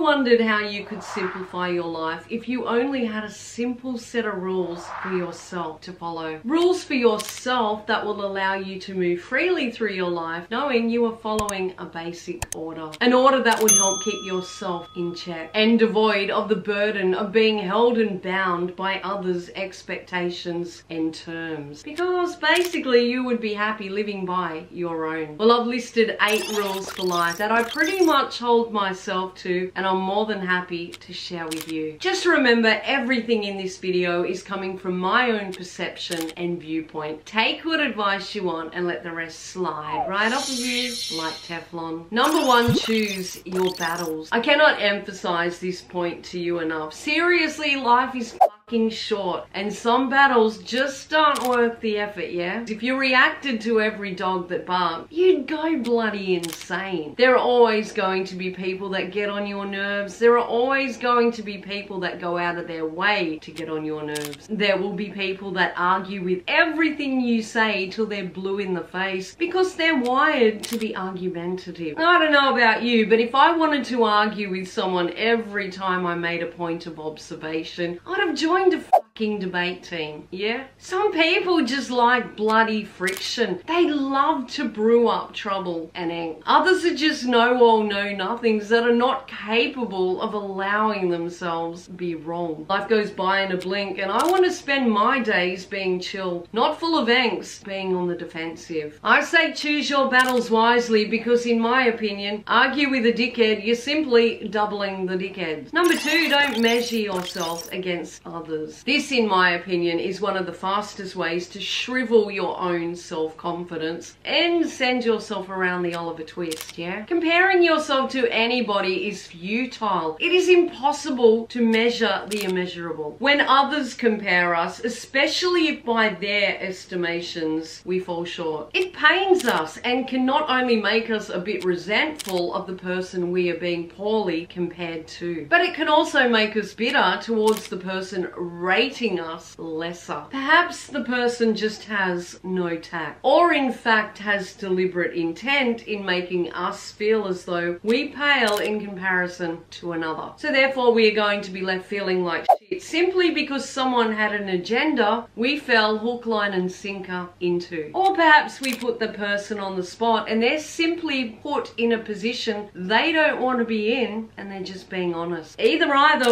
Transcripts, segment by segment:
wondered how you could simplify your life if you only had a simple set of rules for yourself to follow? Rules for yourself that will allow you to move freely through your life, knowing you are following a basic order. An order that would help keep yourself in check and devoid of the burden of being held and bound by others' expectations and terms. Because basically you would be happy living by your own. Well, I've listed 8 rules for life that I pretty much hold myself to, and I'm more than happy to share with you. Just remember, everything in this video is coming from my own perception and viewpoint. Take what advice you want and let the rest slide right off of you like Teflon. Number 1, choose your battles. I cannot emphasize this point to you enough. Seriously, life is fucking short, and some battles just aren't worth the effort, yeah? If you reacted to every dog that barked, you'd go bloody insane. There are always going to be people that get on your nerves. There are always going to be people that go out of their way to get on your nerves. There will be people that argue with everything you say till they're blue in the face because they're wired to be argumentative. I don't know about you, but if I wanted to argue with someone every time I made a point of observation, I'd have joined a fucking debate team, yeah? Some people just like bloody friction. They love to brew up trouble and angst. Others are just know-all, know-nothings that are not capable of allowing themselves be wrong. Life goes by in a blink, and I want to spend my days being chill, not full of angst, being on the defensive. I say choose your battles wisely because, in my opinion, argue with a dickhead, you're simply doubling the dickheads. Number 2, don't measure yourself against others. This, in my opinion, is one of the fastest ways to shrivel your own self-confidence and send yourself around the Oliver Twist, yeah? Comparing yourself to anybody is futile. It is impossible to measure the immeasurable. When others compare us, especially if by their estimations we fall short, it pains us and can not only make us a bit resentful of the person we are being poorly compared to, but it can also make us bitter towards the person rating us lesser. Perhaps the person just has no tact, or in fact has deliberate intent in making us feel as though we pale in comparison to another. So therefore we are going to be left feeling like shit simply because someone had an agenda we fell hook, line and sinker into. Or perhaps we put the person on the spot and they're simply put in a position they don't want to be in and they're just being honest. Either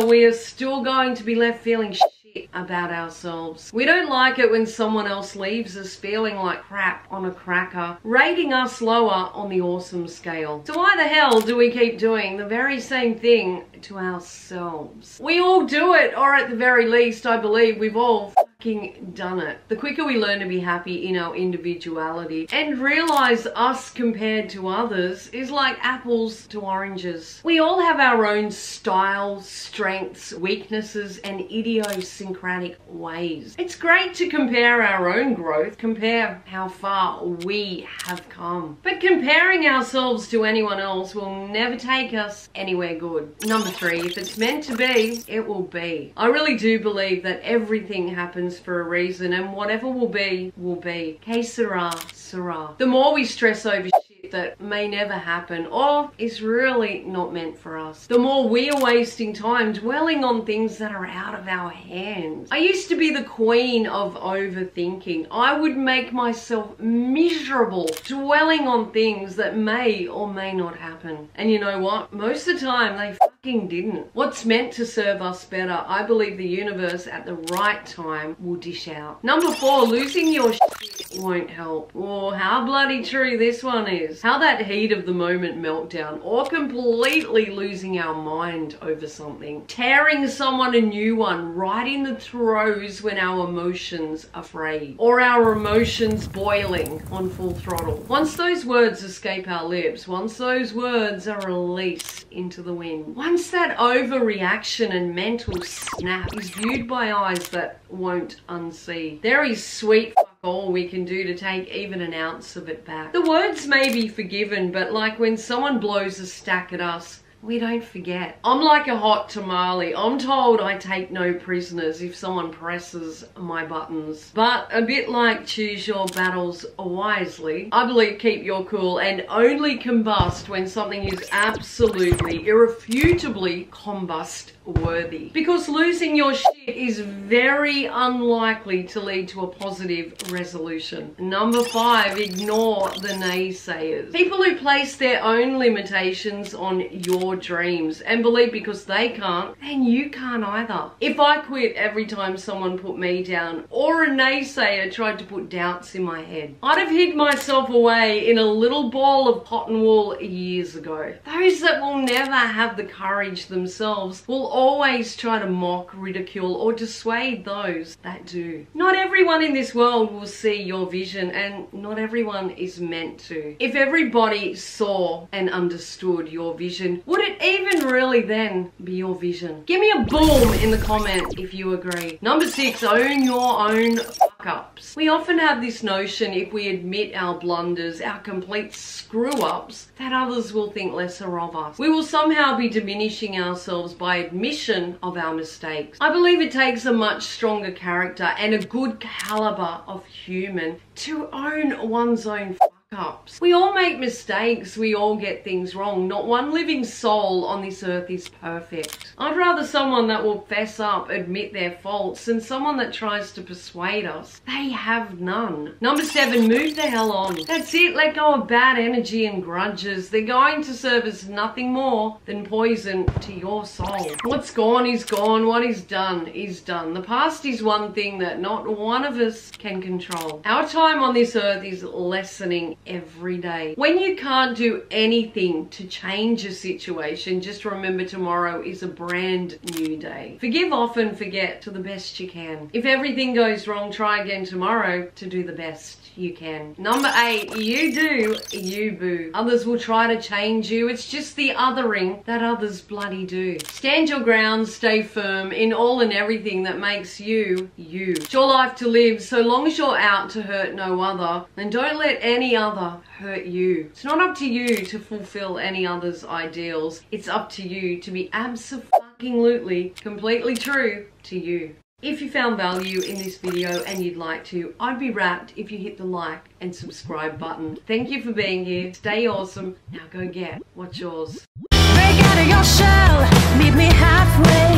we are still going to be left feeling shit about ourselves. We don't like it when someone else leaves us feeling like crap on a cracker, rating us lower on the awesome scale. So why the hell do we keep doing the very same thing to ourselves? We all do it, or at the very least, I believe we've all fucking done it. The quicker we learn to be happy in our individuality and realize us compared to others is like apples to oranges. We all have our own styles, strengths, weaknesses, and idiosyncratic ways. It's great to compare our own growth, compare how far we have come. But comparing ourselves to anyone else will never take us anywhere good. Number 3, if it's meant to be, it will be. I really do believe that everything happens for a reason, and whatever will be, will be. Que sera, sera. The more we stress over shit that may never happen or is really not meant for us, the more we are wasting time dwelling on things that are out of our hands. I used to be the queen of overthinking. I would make myself miserable dwelling on things that may or may not happen. And you know what? Most of the time they fucking didn't. What's meant to serve us better, I believe the universe at the right time will dish out. Number 4, losing your shit won't help. Oh, how bloody true this one is. How that heat of the moment meltdown, or completely losing our mind over something, tearing someone a new one right in the throes when our emotions are frayed, or our emotions boiling on full throttle. Once those words escape our lips, once those words are released into the wind, once that overreaction and mental snap is viewed by eyes that won't unsee, there is sweet all we can do to take even an ounce of it back. The words may be forgiven, but like when someone blows a stack at us we don't forget. I'm like a hot tamale. I'm told I take no prisoners if someone presses my buttons. But a bit like choose your battles wisely, I believe keep your cool and only combust when something is absolutely, irrefutably combust worthy. Because losing your shit is very unlikely to lead to a positive resolution. Number 5, ignore the naysayers. People who place their own limitations on your dreams and believe because they can't, then you can't either. If I quit every time someone put me down or a naysayer tried to put doubts in my head, I'd have hid myself away in a little ball of cotton wool years ago. Those that will never have the courage themselves will always try to mock, ridicule, or dissuade those that do. Not everyone in this world will see your vision, and not everyone is meant to. If everybody saw and understood your vision, would it even really then be your vision? Give me a boom in the comment if you agree. Number 6, own your own fuck-ups. We often have this notion if we admit our blunders, our complete screw-ups, that others will think lesser of us. We will somehow be diminishing ourselves by admission of our mistakes. I believe it takes a much stronger character and a good caliber of human to own one's own fuck-ups. We all make mistakes, we all get things wrong. Not one living soul on this earth is perfect. I'd rather someone that will fess up, admit their faults, than someone that tries to persuade us. They have none. Number 7, move the hell on. That's it, let go of bad energy and grudges. They're going to serve as nothing more than poison to your soul. What's gone is gone, what is done is done. The past is one thing that not one of us can control. Our time on this earth is lessening every day. When you can't do anything to change a situation, just remember tomorrow is a brand new day. Forgive often, forget to the best you can. If everything goes wrong, try again tomorrow to do the best you can. Number 8, you do, you boo. Others will try to change you. It's just the othering that others bloody do. Stand your ground, stay firm in all and everything that makes you, you. It's your life to live, so long as you're out to hurt no other, then don't let any other hurt you. It's not up to you to fulfill any other's ideals. It's up to you to be absolutely, completely true to you. If you found value in this video and you'd like to, I'd be wrapped if you hit the like and subscribe button. Thank you for being here. Stay awesome. Now go get what's yours. Break out of your shell, meet me halfway.